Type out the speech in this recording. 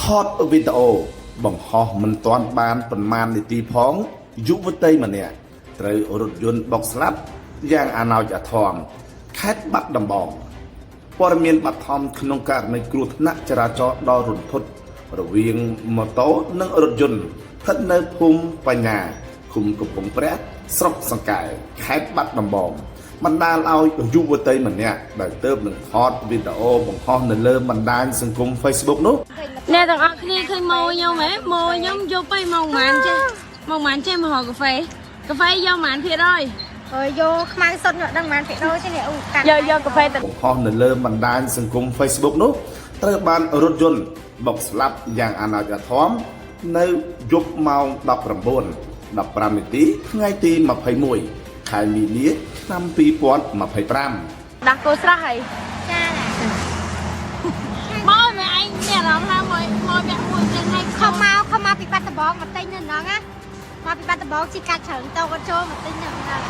ថតវីដេអូបង្ហោះមិនទាន់បានប្រមាណនាទីផងយុវតីម្នាក់ត្រូវរថយន្តបុកស្លាប់យ៉ាងអនាចធមខេត្តបាត់ដំបងព័ត៌មានបឋមក្នុងករណីគ្រោះថ្នាក់ចរាចរណ៍ដ៏រន្ធត់រវាងម៉ូតូនិងរថយន្តស្ថិតនៅភូមិបញ្ញាឃុំកំពង់ព្រះស្រុកសង្កែខេត្តបាត់ដំបងបណ្ដាលឲ្យយុវតីម្នាក់ដែលទើបនឹងថតវីដេអូបង្ហោះនៅលើបណ្ដាញសង្គម Facebook នោះអ្នកទាំងអស់គ្នាឃើញម៉ូខ្ញុំហ៎ម៉ូខ្ញុំយកទៅមកម៉ានចេះមករកកាហ្វេយកម៉ានភាគរយហើយយកខ្មៅសុទ្ធយកដឹងម៉ានភាគរយទេនេះអូកាត់យកកាហ្វេទៅបង្ហោះនៅលើបណ្ដាញសង្គម Facebook នោះត្រូវបានរថយន្តបុកស្លាប់យ៉ាងអនាចធមនៅយប់ម៉ោង 19:15 នាទីថ្ងៃទី21ខែមីនាឆ្នាំ2025ដាក់គោស្រស់ហើយចាម៉ូមែឯងមានអារម្មណ៍ថាម៉ូវាក់មួយចឹងហើយខំមកពីបាត់ដំបងមកទិញនៅហ្នឹងណាមកពីបាត់ដំបងជីកាត់ច្រើនតោក៏ចូលមកទិញនៅហ្នឹង